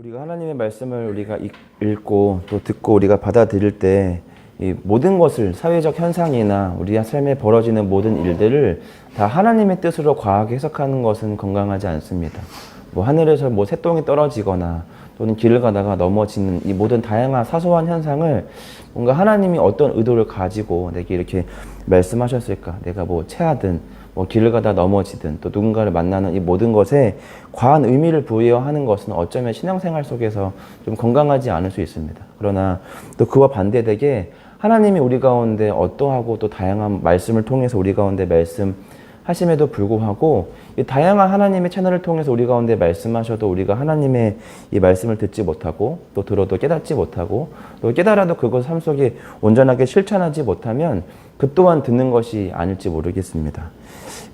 우리가 하나님의 말씀을 우리가 읽고 또 듣고 우리가 받아들일 때 이 모든 것을 사회적 현상이나 우리 삶에 벌어지는 모든 일들을 다 하나님의 뜻으로 과하게 해석하는 것은 건강하지 않습니다. 뭐 하늘에서 뭐 새똥이 떨어지거나 또는 길을 가다가 넘어지는 이 모든 다양한 사소한 현상을 뭔가 하나님이 어떤 의도를 가지고 내게 이렇게 말씀하셨을까? 내가 뭐 체하든 뭐 길을 가다 넘어지든 또 누군가를 만나는 이 모든 것에 과한 의미를 부여하는 하는 것은 어쩌면 신앙생활 속에서 좀 건강하지 않을 수 있습니다. 그러나 또 그와 반대되게 하나님이 우리 가운데 어떠하고 또 다양한 말씀을 통해서 우리 가운데 말씀하심에도 불구하고 이 다양한 하나님의 채널을 통해서 우리 가운데 말씀하셔도 우리가 하나님의 이 말씀을 듣지 못하고 또 들어도 깨닫지 못하고 또 깨달아도 그것을 삶 속에 온전하게 실천하지 못하면 그 또한 듣는 것이 아닐지 모르겠습니다.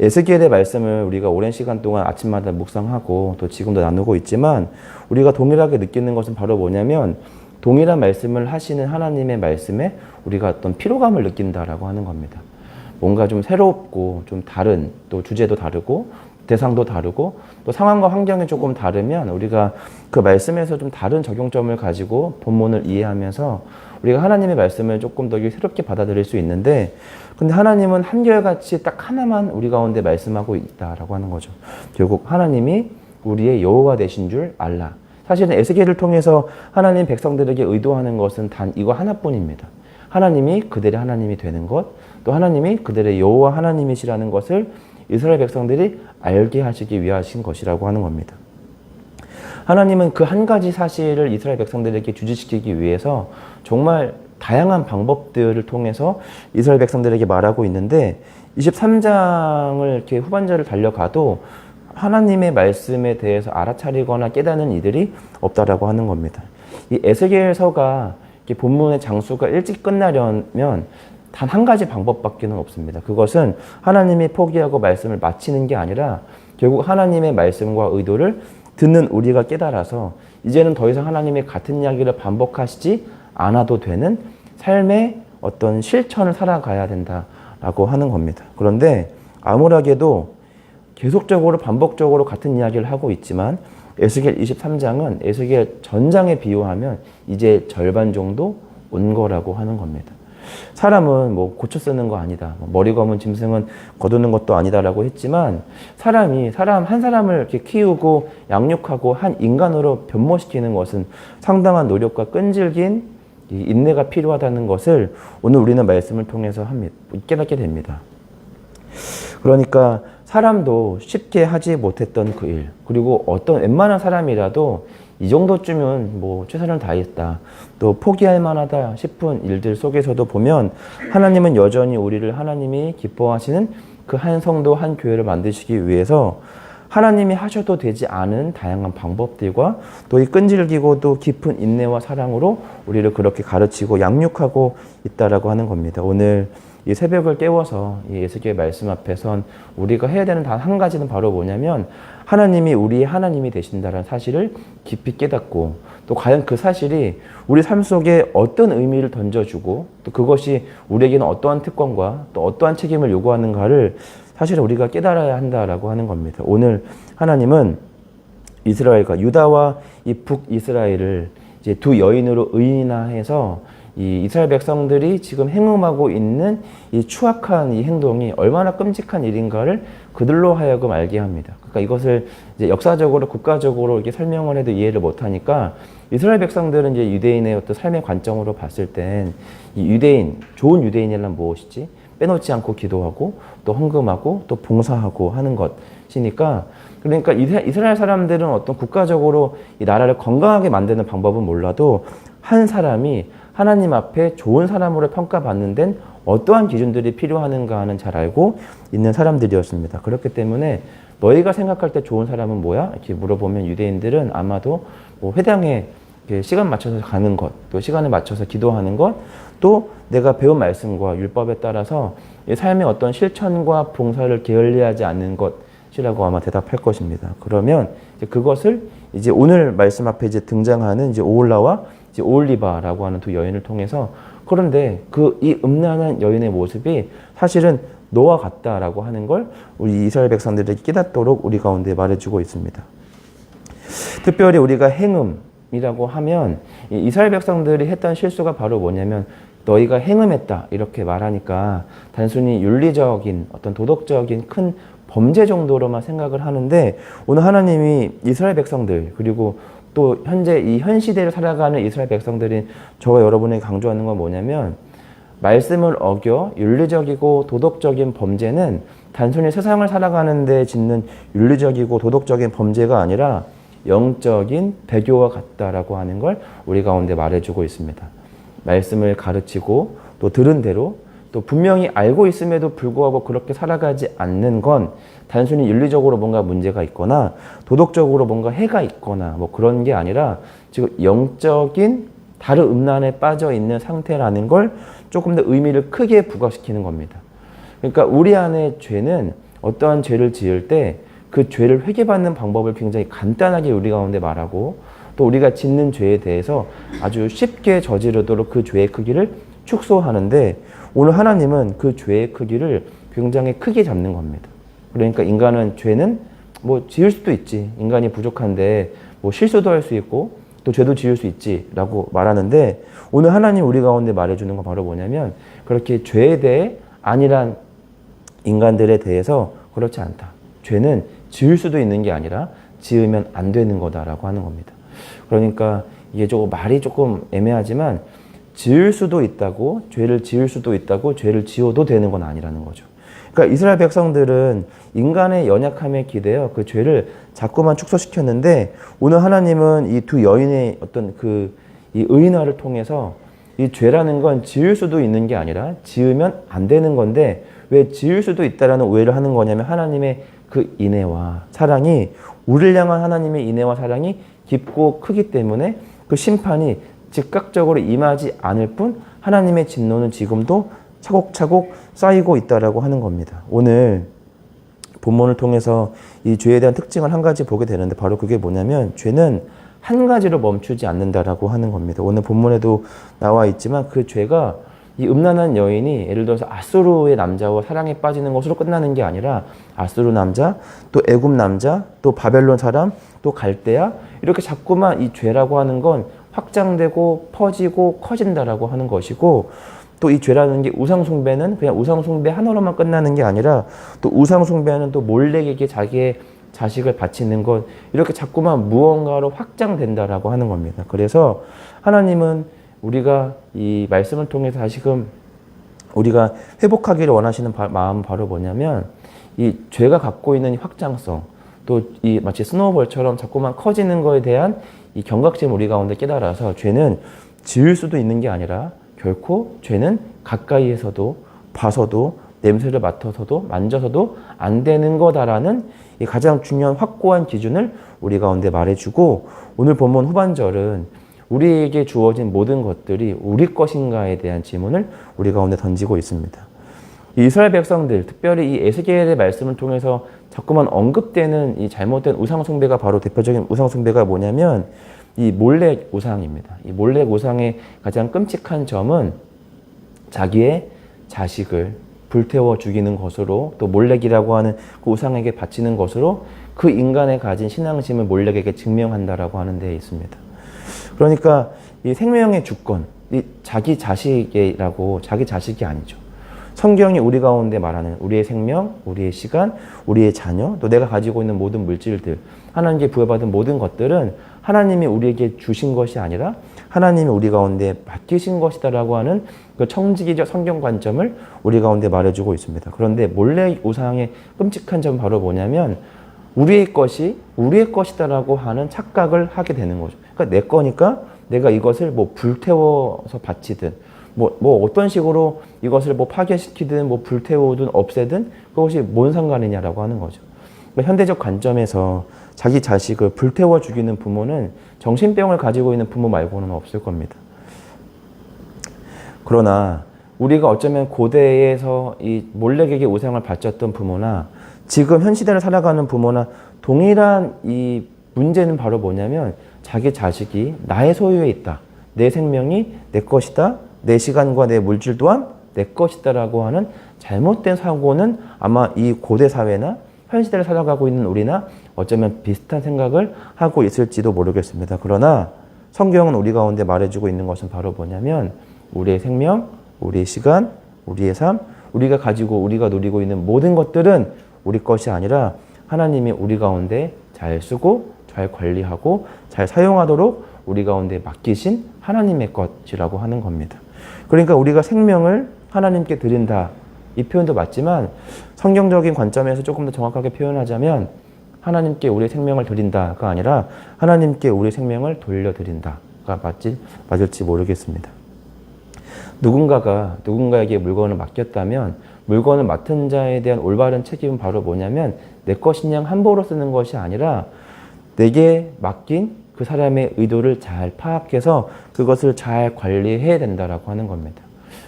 에스겔의 말씀을 우리가 오랜 시간 동안 아침마다 묵상하고 또 지금도 나누고 있지만 우리가 동일하게 느끼는 것은 바로 뭐냐면 동일한 말씀을 하시는 하나님의 말씀에 우리가 어떤 피로감을 느낀다라고 하는 겁니다. 뭔가 좀 새롭고 좀 다른 또 주제도 다르고 대상도 다르고 또 상황과 환경이 조금 다르면 우리가 그 말씀에서 좀 다른 적용점을 가지고 본문을 이해하면서 우리가 하나님의 말씀을 조금 더 새롭게 받아들일 수 있는데 근데 하나님은 한결같이 딱 하나만 우리 가운데 말씀하고 있다라고 하는 거죠. 결국 하나님이 우리의 여호와 되신 줄 알라. 사실은 에스겔을 통해서 하나님 백성들에게 의도하는 것은 단 이거 하나뿐입니다. 하나님이 그들의 하나님이 되는 것, 또 하나님이 그들의 여호와 하나님이시라는 것을 이스라엘 백성들이 알게 하시기 위하신 것이라고 하는 겁니다. 하나님은 그 한 가지 사실을 이스라엘 백성들에게 주지시키기 위해서 정말 다양한 방법들을 통해서 이스라엘 백성들에게 말하고 있는데 23장을 이렇게 후반절을 달려가도 하나님의 말씀에 대해서 알아차리거나 깨닫는 이들이 없다라고 하는 겁니다. 이 에스겔서가 본문의 장수가 일찍 끝나려면 단 한 가지 방법밖에 없습니다. 그것은 하나님이 포기하고 말씀을 마치는 게 아니라 결국 하나님의 말씀과 의도를 듣는 우리가 깨달아서 이제는 더 이상 하나님의 같은 이야기를 반복하시지 않아도 되는 삶의 어떤 실천을 살아가야 된다라고 하는 겁니다. 그런데 암울하게도 계속적으로 반복적으로 같은 이야기를 하고 있지만 에스겔 23장은 에스겔 전장에 비유하면 이제 절반 정도 온 거라고 하는 겁니다. 사람은 뭐 고쳐 쓰는 거 아니다. 머리 검은 짐승은 거두는 것도 아니다라고 했지만 사람 한 사람을 이렇게 키우고 양육하고 한 인간으로 변모시키는 것은 상당한 노력과 끈질긴 인내가 필요하다는 것을 오늘 우리는 말씀을 통해서 깨닫게 됩니다. 그러니까 사람도 쉽게 하지 못했던 그 일, 그리고 어떤 웬만한 사람이라도 이 정도쯤은 뭐 최선을 다했다, 또 포기할 만하다 싶은 일들 속에서도 보면 하나님은 여전히 우리를 하나님이 기뻐하시는 그 한 성도 한 교회를 만드시기 위해서 하나님이 하셔도 되지 않은 다양한 방법들과 또 이 끈질기고 또 깊은 인내와 사랑으로 우리를 그렇게 가르치고 양육하고 있다라고 하는 겁니다. 오늘 이 새벽을 깨워서 이 에스겔 말씀 앞에 선 우리가 해야 되는 단 한 가지는 바로 뭐냐면 하나님이 우리의 하나님이 되신다는 사실을 깊이 깨닫고 또 과연 그 사실이 우리 삶 속에 어떤 의미를 던져주고 또 그것이 우리에게는 어떠한 특권과 또 어떠한 책임을 요구하는가를 사실 우리가 깨달아야 한다라고 하는 겁니다. 오늘 하나님은 이스라엘과 유다와 이 북이스라엘을 이제 두 여인으로 의인화해서 이 이스라엘 백성들이 지금 행음하고 있는 이 추악한 이 행동이 얼마나 끔찍한 일인가를 그들로 하여금 알게 합니다. 그러니까 이것을 이제 역사적으로 국가적으로 이렇게 설명을 해도 이해를 못하니까 이스라엘 백성들은 이제 유대인의 어떤 삶의 관점으로 봤을 땐 이 유대인, 좋은 유대인이란 무엇이지? 빼놓지 않고 기도하고 또 헌금하고 또 봉사하고 하는 것이니까 그러니까 이스라엘 사람들은 어떤 국가적으로 이 나라를 건강하게 만드는 방법은 몰라도 한 사람이 하나님 앞에 좋은 사람으로 평가받는 데는 어떠한 기준들이 필요한가는 잘 알고 있는 사람들이었습니다. 그렇기 때문에 너희가 생각할 때 좋은 사람은 뭐야? 이렇게 물어보면 유대인들은 아마도 뭐 회당에 시간 맞춰서 가는 것, 또 시간을 맞춰서 기도하는 것, 또 내가 배운 말씀과 율법에 따라서 삶의 어떤 실천과 봉사를 게을리하지 않는 것이라고 아마 대답할 것입니다. 그러면 이제 그것을 이제 오늘 말씀 앞에 이제 등장하는 이제 오홀라와 이제 오홀리바라고 하는 두 여인을 통해서 그런데 이 음란한 여인의 모습이 사실은 너와 같다라고 하는 걸 우리 이스라엘 백성들에게 깨닫도록 우리 가운데 말해주고 있습니다. 특별히 우리가 행음이 하나님이라고 하면 이 이스라엘 백성들이 했던 실수가 바로 뭐냐면 너희가 행음했다 이렇게 말하니까 단순히 윤리적인 어떤 도덕적인 큰 범죄 정도로만 생각을 하는데 오늘 하나님이 이스라엘 백성들 그리고 또 현재 이 현 시대를 살아가는 이스라엘 백성들이 저와 여러분에게 강조하는 건 뭐냐면 말씀을 어겨 윤리적이고 도덕적인 범죄는 단순히 세상을 살아가는 데 짓는 윤리적이고 도덕적인 범죄가 아니라 영적인 배교와 같다라고 하는 걸 우리 가운데 말해주고 있습니다. 말씀을 가르치고 또 들은 대로 또 분명히 알고 있음에도 불구하고 그렇게 살아가지 않는 건 단순히 윤리적으로 뭔가 문제가 있거나 도덕적으로 뭔가 해가 있거나 뭐 그런 게 아니라 지금 영적인 다른 음란에 빠져 있는 상태라는 걸 조금 더 의미를 크게 부각시키는 겁니다. 그러니까 우리 안에 죄는 어떠한 죄를 지을 때 그 죄를 회개받는 방법을 굉장히 간단하게 우리 가운데 말하고 또 우리가 짓는 죄에 대해서 아주 쉽게 저지르도록 그 죄의 크기를 축소하는데 오늘 하나님은 그 죄의 크기를 굉장히 크게 잡는 겁니다. 그러니까 인간은 죄는 뭐 지을 수도 있지. 인간이 부족한데 뭐 실수도 할 수 있고 또 죄도 지을 수 있지라고 말하는데 오늘 하나님 우리 가운데 말해주는 건 바로 뭐냐면 그렇게 죄에 대해 안일한 인간들에 대해서 그렇지 않다. 죄는 지을 수도 있는 게 아니라 지으면 안 되는 거다라고 하는 겁니다. 그러니까 이게 조금 말이 조금 애매하지만 지을 수도 있다고 죄를 지을 수도 있다고 죄를 지어도 되는 건 아니라는 거죠. 그러니까 이스라엘 백성들은 인간의 연약함에 기대어 그 죄를 자꾸만 축소시켰는데 오늘 하나님은 이 두 여인의 어떤 이 의인화를 통해서 이 죄라는 건 지을 수도 있는 게 아니라 지으면 안 되는 건데 왜 지을 수도 있다라는 오해를 하는 거냐면 하나님의 그 인애와 사랑이 우리를 향한 하나님의 인애와 사랑이 깊고 크기 때문에 그 심판이 즉각적으로 임하지 않을 뿐 하나님의 진노는 지금도 차곡차곡 쌓이고 있다라고 하는 겁니다. 오늘 본문을 통해서 이 죄에 대한 특징을 한 가지 보게 되는데 바로 그게 뭐냐면 죄는 한 가지로 멈추지 않는다라고 하는 겁니다. 오늘 본문에도 나와 있지만 그 죄가 이 음란한 여인이 예를 들어서 아수르의 남자와 사랑에 빠지는 것으로 끝나는 게 아니라 아수르 남자, 또 애굽 남자, 또 바벨론 사람, 또 갈대아 이렇게 자꾸만 이 죄라고 하는 건 확장되고 퍼지고 커진다라고 하는 것이고 또 이 죄라는 게 우상숭배는 그냥 우상숭배 하나로만 끝나는 게 아니라 또 우상숭배는 또 몰렉에게 자기의 자식을 바치는 것 이렇게 자꾸만 무언가로 확장된다라고 하는 겁니다. 그래서 하나님은 우리가 이 말씀을 통해서 다시금 우리가 회복하기를 원하시는 마음은 바로 뭐냐면 이 죄가 갖고 있는 이 확장성 또 이 마치 스노우볼처럼 자꾸만 커지는 거에 대한 이 경각심 우리 가운데 깨달아서 죄는 지을 수도 있는 게 아니라 결코 죄는 가까이에서도 봐서도 냄새를 맡아서도 만져서도 안 되는 거다라는 이 가장 중요한 확고한 기준을 우리 가운데 말해주고 오늘 본문 후반절은 우리에게 주어진 모든 것들이 우리 것인가에 대한 질문을 우리 가운데 던지고 있습니다. 이스라엘 백성들, 특별히 이 에스겔의 말씀을 통해서 자꾸만 언급되는 이 잘못된 우상숭배가 바로 대표적인 우상숭배가 뭐냐면 이 몰렉 우상입니다. 이 몰렉 우상의 가장 끔찍한 점은 자기의 자식을 불태워 죽이는 것으로 또 몰렉이라고 하는 그 우상에게 바치는 것으로 그 인간의 가진 신앙심을 몰렉에게 증명한다라고 하는 데 있습니다. 그러니까 이 생명의 주권, 이 자기 자식이라고 자기 자식이 아니죠. 성경이 우리 가운데 말하는 우리의 생명, 우리의 시간, 우리의 자녀, 또 내가 가지고 있는 모든 물질들, 하나님께 부여받은 모든 것들은 하나님이 우리에게 주신 것이 아니라 하나님이 우리 가운데 맡기신 것이다라고 하는 그 청지기적 성경 관점을 우리 가운데 말해주고 있습니다. 그런데 몰렉 우상의 끔찍한 점은 바로 뭐냐면 우리의 것이 우리의 것이다라고 하는 착각을 하게 되는 거죠. 그러니까 내 거니까 내가 이것을 뭐 불태워서 바치든 뭐 어떤 식으로 이것을 뭐 파괴시키든 뭐 불태우든 없애든 그것이 뭔 상관이냐라고 하는 거죠. 그러니까 현대적 관점에서 자기 자식을 불태워 죽이는 부모는 정신병을 가지고 있는 부모 말고는 없을 겁니다. 그러나 우리가 어쩌면 고대에서 이 몰렉에게 우상을 바쳤던 부모나 지금 현 시대를 살아가는 부모나 동일한 이 문제는 바로 뭐냐면 자기 자식이 나의 소유에 있다. 내 생명이 내 것이다. 내 시간과 내 물질 또한 내 것이다라고 하는 잘못된 사고는 아마 이 고대 사회나 현 시대를 살아가고 있는 우리나 어쩌면 비슷한 생각을 하고 있을지도 모르겠습니다. 그러나 성경은 우리 가운데 말해주고 있는 것은 바로 뭐냐면 우리의 생명, 우리의 시간, 우리의 삶, 우리가 가지고 우리가 누리고 있는 모든 것들은 우리 것이 아니라 하나님이 우리 가운데 잘 쓰고 잘 관리하고 잘 사용하도록 우리 가운데 맡기신 하나님의 것이라고 하는 겁니다. 그러니까 우리가 생명을 하나님께 드린다. 이 표현도 맞지만 성경적인 관점에서 조금 더 정확하게 표현하자면 하나님께 우리의 생명을 드린다가 아니라 하나님께 우리의 생명을 돌려드린다가 맞을지 모르겠습니다. 누군가가 누군가에게 물건을 맡겼다면 물건을 맡은 자에 대한 올바른 책임은 바로 뭐냐면 내 것인 양 함부로 쓰는 것이 아니라 내게 맡긴 그 사람의 의도를 잘 파악해서 그것을 잘 관리해야 된다라고 하는 겁니다.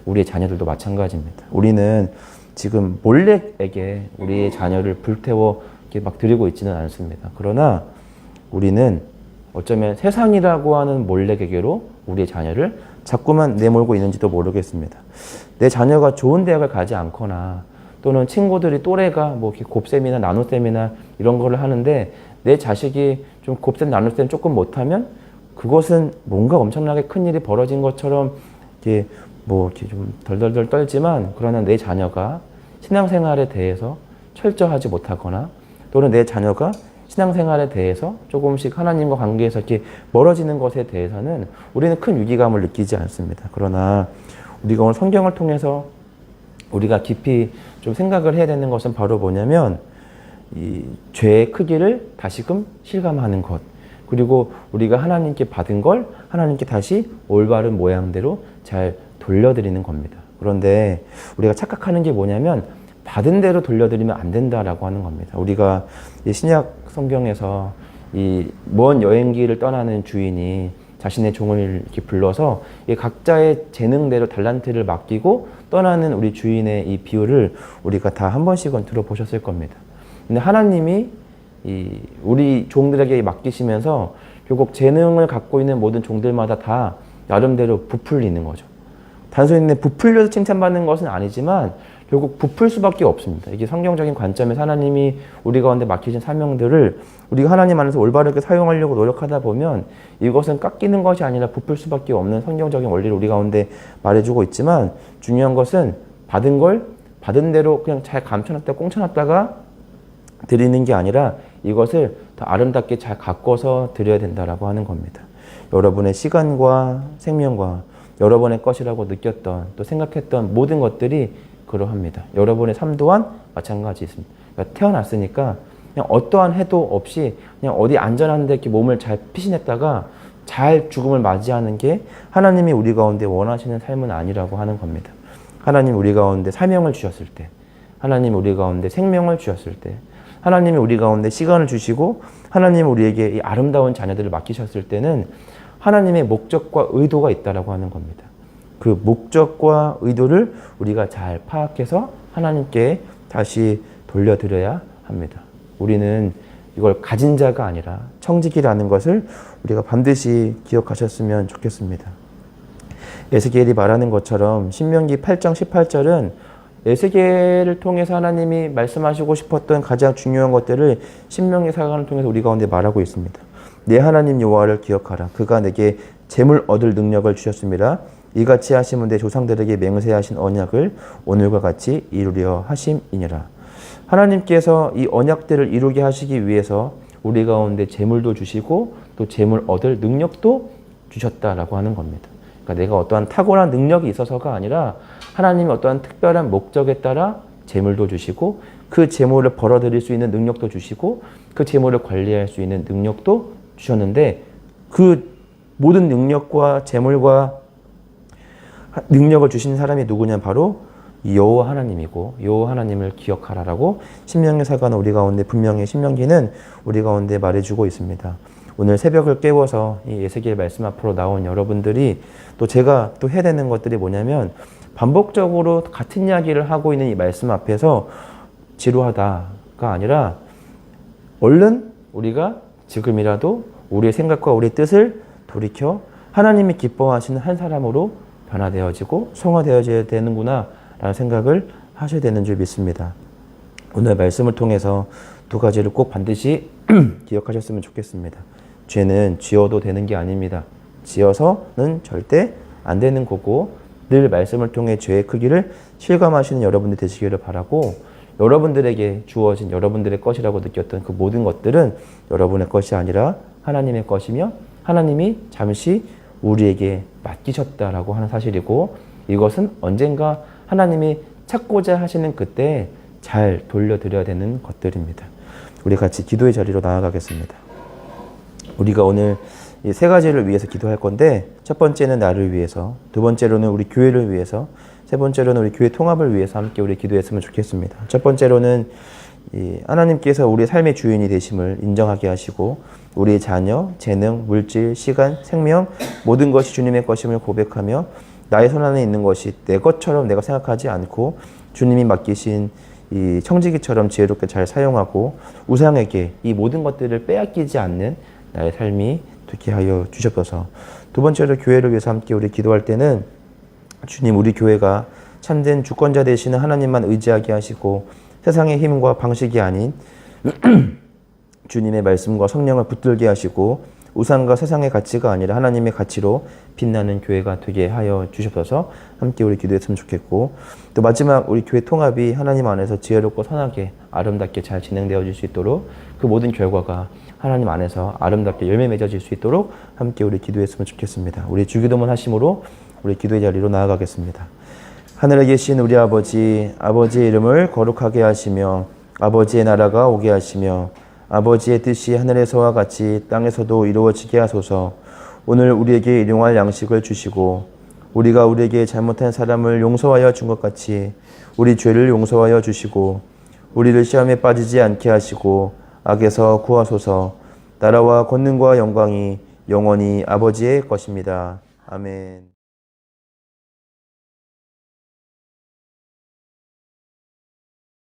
우리의 자녀들도 마찬가지입니다. 우리는 지금 몰래에게 우리의 자녀를 불태워 이렇게 막 드리고 있지는 않습니다. 그러나 우리는 어쩌면 세상이라고 하는 몰래에게로 우리의 자녀를 자꾸만 내몰고 있는지도 모르겠습니다. 내 자녀가 좋은 대학을 가지 않거나 또는 친구들이 또래가 뭐 이렇게 곱셈이나 나눗셈이나 이런 거를 하는데 내 자식이 좀 곱셈 나눗셈 조금 못하면 그것은 뭔가 엄청나게 큰 일이 벌어진 것처럼 이렇게 뭐 이렇게 좀 덜덜덜 떨지만 그러나 내 자녀가 신앙생활에 대해서 철저하지 못하거나 또는 내 자녀가 신앙생활에 대해서 조금씩 하나님과 관계에서 이렇게 멀어지는 것에 대해서는 우리는 큰 위기감을 느끼지 않습니다. 그러나 우리가 오늘 성경을 통해서 우리가 깊이 좀 생각을 해야 되는 것은 바로 뭐냐면 이 죄의 크기를 다시금 실감하는 것, 그리고 우리가 하나님께 받은 걸 하나님께 다시 올바른 모양대로 잘 돌려드리는 겁니다. 그런데 우리가 착각하는 게 뭐냐면 받은 대로 돌려드리면 안 된다라고 하는 겁니다. 우리가 신약 성경에서 이 먼 여행기를 떠나는 주인이 자신의 종을 이렇게 불러서 각자의 재능대로 달란트를 맡기고 떠나는 우리 주인의 이 비유를 우리가 다 한 번씩은 들어보셨을 겁니다. 근데 하나님이 우리 종들에게 맡기시면서 결국 재능을 갖고 있는 모든 종들마다 다 나름대로 부풀리는 거죠. 단순히 부풀려서 칭찬받는 것은 아니지만 결국 부풀 수밖에 없습니다. 이게 성경적인 관점에서 하나님이 우리 가운데 맡기신 사명들을 우리가 하나님 안에서 올바르게 사용하려고 노력하다 보면 이것은 깎이는 것이 아니라 부풀 수밖에 없는 성경적인 원리를 우리 가운데 말해주고 있지만 중요한 것은 받은 걸 받은 대로 그냥 잘 감춰놨다가 꽁쳐놨다가 드리는 게 아니라 이것을 더 아름답게 잘 가꿔서 드려야 된다라고 하는 겁니다. 여러분의 시간과 생명과 여러분의 것이라고 느꼈던 또 생각했던 모든 것들이 그러합니다. 여러분의 삶 또한 마찬가지 있습니다. 그러니까 태어났으니까 그냥 어떠한 해도 없이 그냥 어디 안전한 데 이렇게 몸을 잘 피신했다가 잘 죽음을 맞이하는 게 하나님이 우리 가운데 원하시는 삶은 아니라고 하는 겁니다. 하나님 우리 가운데 사명을 주셨을 때, 하나님 우리 가운데 생명을 주셨을 때, 하나님이 우리 가운데 시간을 주시고 하나님 우리에게 이 아름다운 자녀들을 맡기셨을 때는 하나님의 목적과 의도가 있다라고 하는 겁니다. 그 목적과 의도를 우리가 잘 파악해서 하나님께 다시 돌려드려야 합니다. 우리는 이걸 가진 자가 아니라 청지기라는 것을 우리가 반드시 기억하셨으면 좋겠습니다. 에스겔이 말하는 것처럼 신명기 8장 18절은 에스겔을 통해서 하나님이 말씀하시고 싶었던 가장 중요한 것들을 신명기 사관을 통해서 우리 가운데 말하고 있습니다. 내 하나님 여호와를 기억하라. 그가 내게 재물 얻을 능력을 주셨습니다. 이같이 하시면 내 조상들에게 맹세하신 언약을 오늘과 같이 이루려 하심이니라. 하나님께서 이 언약들을 이루게 하시기 위해서 우리 가운데 재물도 주시고 또 재물 얻을 능력도 주셨다라고 하는 겁니다. 그러니까 내가 어떠한 탁월한 능력이 있어서가 아니라 하나님이 어떠한 특별한 목적에 따라 재물도 주시고 그 재물을 벌어들일 수 있는 능력도 주시고 그 재물을 관리할 수 있는 능력도 주셨는데 그 모든 능력과 재물과 능력을 주신 사람이 누구냐 바로 여호와 하나님이고 여호와 하나님을 기억하라라고 신명기 사관은 우리 가운데 분명히 신명기는 우리 가운데 말해주고 있습니다. 오늘 새벽을 깨워서 이 에스겔 말씀 앞으로 나온 여러분들이 또 제가 또 해야 되는 것들이 뭐냐면 반복적으로 같은 이야기를 하고 있는 이 말씀 앞에서 지루하다가 아니라 얼른 우리가 지금이라도 우리의 생각과 우리의 뜻을 돌이켜 하나님이 기뻐하시는 한 사람으로 변화되어지고 성화되어져야 되는구나 라는 생각을 하셔야 되는 줄 믿습니다. 오늘 말씀을 통해서 두 가지를 꼭 반드시 기억하셨으면 좋겠습니다. 죄는 지어도 되는 게 아닙니다. 지어서는 절대 안 되는 거고 늘 말씀을 통해 죄의 크기를 실감하시는 여러분들 되시기를 바라고 여러분들에게 주어진 여러분들의 것이라고 느꼈던 그 모든 것들은 여러분의 것이 아니라 하나님의 것이며 하나님이 잠시 우리에게 맡기셨다라고 하는 사실이고 이것은 언젠가 하나님이 찾고자 하시는 그때 잘 돌려드려야 되는 것들입니다. 우리 같이 기도의 자리로 나아가겠습니다. 우리가 오늘 이 세 가지를 위해서 기도할 건데 첫 번째는 나를 위해서, 두 번째로는 우리 교회를 위해서, 세 번째로는 우리 교회 통합을 위해서 함께 우리 기도했으면 좋겠습니다. 첫 번째로는 하나님께서 우리의 삶의 주인이 되심을 인정하게 하시고 우리의 자녀, 재능, 물질, 시간, 생명 모든 것이 주님의 것임을 고백하며 나의 손 안에 있는 것이 내 것처럼 내가 생각하지 않고 주님이 맡기신 이 청지기처럼 지혜롭게 잘 사용하고 우상에게 이 모든 것들을 빼앗기지 않는 나의 삶이 되게 하여 주시옵소서. 두 번째로 교회를 위해서 함께 우리 기도할 때는 주님 우리 교회가 참된 주권자 되시는 하나님만 의지하게 하시고 세상의 힘과 방식이 아닌 주님의 말씀과 성령을 붙들게 하시고 우상과 세상의 가치가 아니라 하나님의 가치로 빛나는 교회가 되게 하여 주시옵소서. 함께 우리 기도했으면 좋겠고 또 마지막 우리 교회 통합이 하나님 안에서 지혜롭고 선하게 아름답게 잘 진행되어질 수 있도록 그 모든 결과가 하나님 안에서 아름답게 열매 맺어질 수 있도록 함께 우리 기도했으면 좋겠습니다. 우리 주기도문 하심으로 우리 기도의 자리로 나아가겠습니다. 하늘에 계신 우리 아버지, 아버지의 이름을 거룩하게 하시며 아버지의 나라가 오게 하시며 아버지의 뜻이 하늘에서와 같이 땅에서도 이루어지게 하소서. 오늘 우리에게 일용할 양식을 주시고 우리가 우리에게 잘못한 사람을 용서하여 준 것 같이 우리 죄를 용서하여 주시고 우리를 시험에 빠지지 않게 하시고 악에서 구하소서. 나라와 권능과 영광이 영원히 아버지의 것입니다. 아멘.